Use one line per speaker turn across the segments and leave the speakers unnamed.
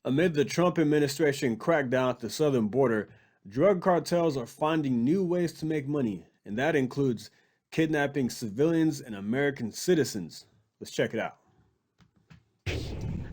Amid the Trump administration crackdown at the southern border, drug cartels are finding new ways to make money, and that includes kidnapping civilians and American citizens. Let's check it out.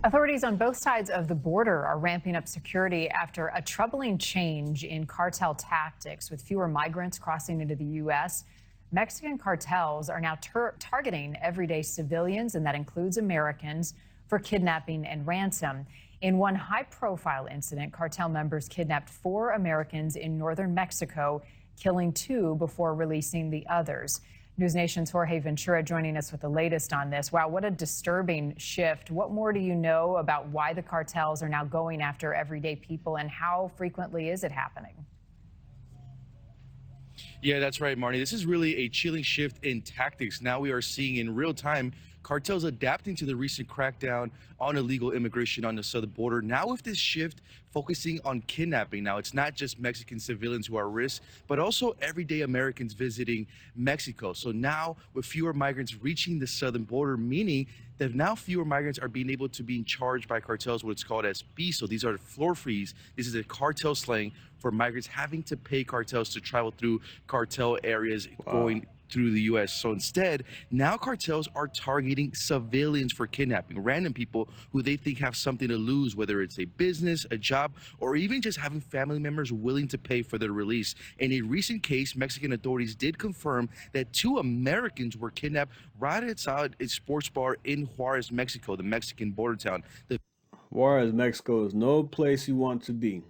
Authorities on both sides of the border are ramping up security after a troubling change in cartel tactics. With fewer migrants crossing into the U.S., Mexican cartels are now targeting everyday civilians, and that includes Americans, for kidnapping and ransom. In one high-profile incident, cartel members kidnapped 4 Americans in northern Mexico, killing 2 before releasing the others. News Nation's Jorge Ventura joining us with the latest on this. Wow, what a disturbing shift. What more do you know about why the cartels are now going after everyday people, and how frequently is it happening?
Yeah, that's right, Marnie. This is really a chilling shift in tactics. Now we are seeing in real time cartels adapting to the recent crackdown on illegal immigration on the southern border. Now with this shift focusing on kidnapping. Now it's not just Mexican civilians who are at risk, but also everyday Americans visiting Mexico. So now with fewer migrants reaching the southern border, meaning that now fewer migrants are being able to be charged by cartels, what's called as fees. So these are the floor fees. This is a cartel slang for migrants having to pay cartels to travel through cartel areas. Wow. Going through the U.S. So instead, now cartels are targeting civilians for kidnapping, random people who they think have something to lose, whether it's a business, a job, or even just having family members willing to pay for their release. In a recent case, Mexican authorities did confirm that 2 Americans were kidnapped right outside a sports bar in Juarez, Mexico, the Mexican border town.
Juarez, Mexico is no place you want to be.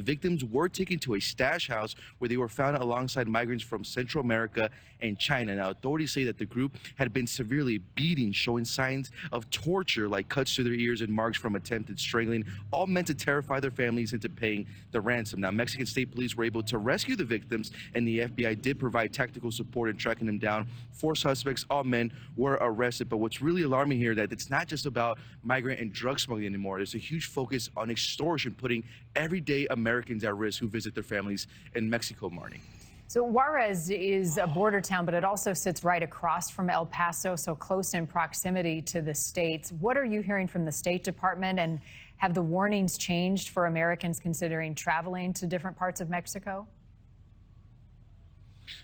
Victims were taken to a stash house where they were found alongside migrants from Central America and China. Now, authorities say that the group had been severely beaten, showing signs of torture like cuts to their ears and marks from attempted strangling, all meant to terrify their families into paying the ransom. Now, Mexican state police were able to rescue the victims, and the FBI did provide tactical support in tracking them down. 4 suspects, all men, were arrested. But what's really alarming here is that it's not just about migrant and drug smuggling anymore. There's a huge focus on extortion, putting everyday Americans at risk who visit their families in Mexico, Marnie.
So Juarez is a border town, but it also sits right across from El Paso, so close in proximity to the states. What are you hearing from the State Department, and have the warnings changed for Americans considering traveling to different parts of Mexico?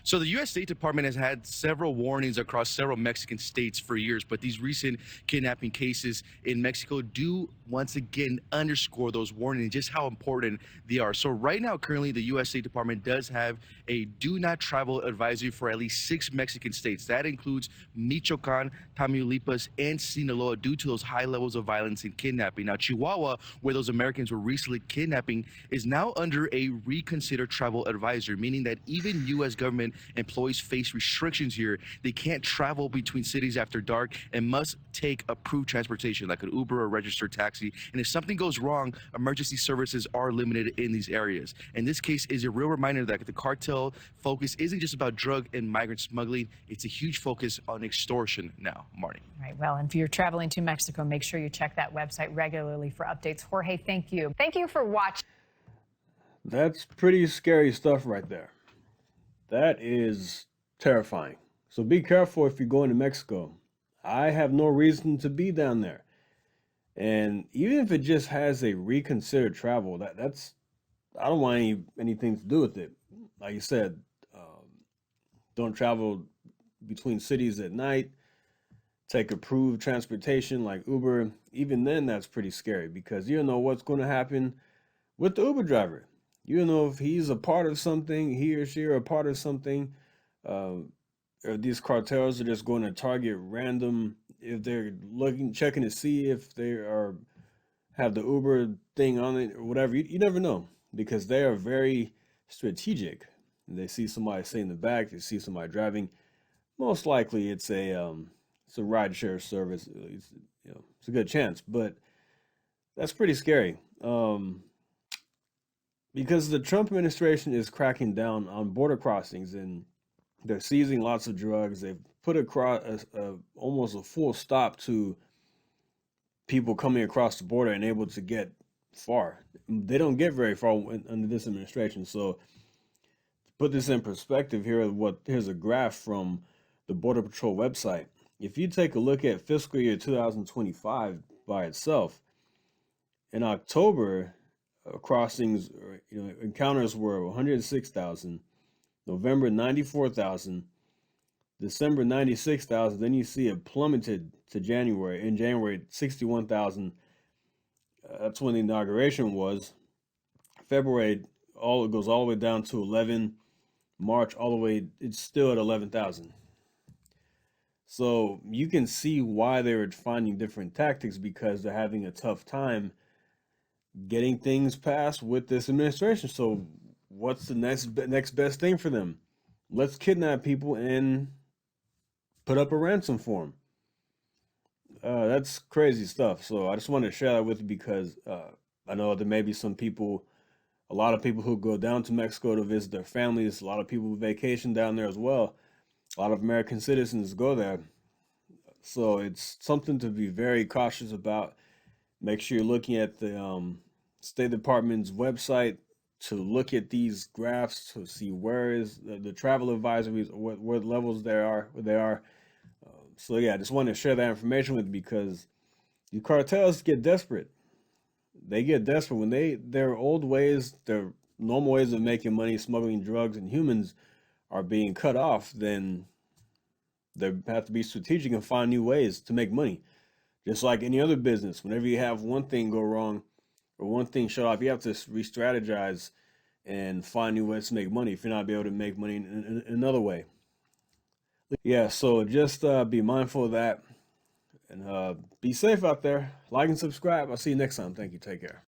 So the U.S. State Department has had several warnings across several Mexican states for years, but these recent kidnapping cases in Mexico do once again underscore those warnings and just how important they are. So right now, currently, the U.S. State Department does have a do not travel advisory for at least 6 Mexican states. That includes Michoacan, Tamaulipas, and Sinaloa due to those high levels of violence and kidnapping. Now, Chihuahua, where those Americans were recently kidnapping, is now under a reconsider travel advisory, meaning that even U.S. government employees face restrictions here. They can't travel between cities after dark and must take approved transportation like an Uber or registered taxi. And if something goes wrong, emergency services are limited in these areas. And this case is a real reminder that the cartel focus isn't just about drug and migrant smuggling. It's a huge focus on extortion now, Marnie.
Right. Well, and if you're traveling to Mexico, make sure you check that website regularly for updates. Jorge, thank you. Thank you for watching.
That's pretty scary stuff right there. That is terrifying. So be careful if you're going to Mexico. I have no reason to be down there. And even if it just has a reconsidered travel, that's I don't want anything to do with it. Like you said, don't travel between cities at night. Take approved transportation like Uber. Even then, that's pretty scary because you don't know what's going to happen with the Uber driver. You don't know if he's a part of something, he or she are a part of something. Or these cartels are just going to target random, if they're checking to see if they have the Uber thing on it or whatever. You never know because they are very strategic. They see somebody sitting in the back, they see somebody driving. Most likely it's a rideshare service. It's a good chance, but that's pretty scary. Because the Trump administration is cracking down on border crossings and they're seizing lots of drugs. They've put across almost a full stop to people coming across the border and able to get far. They don't get very far under this administration. So to put this in perspective, here's a graph from the Border Patrol website. If you take a look at fiscal year 2025 by itself, In October, crossings, encounters were 106,000. November 94,000. December 96,000. Then you see it plummeted to January. In January, 61,000. That's when the inauguration was. February, it goes all the way down to 11. March, all the way, it's still at 11,000. So you can see why they're finding different tactics, because they're having a tough time getting things passed with this administration. So what's the next best thing for them? Let's kidnap people and put up a ransom for them. That's crazy stuff. So I just wanted to share that with you, because I know there may be a lot of people who go down to Mexico to visit their families. A lot of people vacation down there as well. A lot of American citizens go there. So it's something to be very cautious about. Make sure you're looking at the State Department's website to look at these graphs to see where is the travel advisories, or what levels they are. So yeah, I just wanted to share that information with you, because the cartels get desperate. They get desperate when their old ways, their normal ways of making money, smuggling drugs and humans, are being cut off. Then they have to be strategic and find new ways to make money. Just like any other business, whenever you have one thing go wrong or one thing shut off, you have to re-strategize and find new ways to make money if you're not be able to make money in another way. Yeah, so just be mindful of that, and be safe out there. Like and subscribe. I'll see you next time. Thank you. Take care.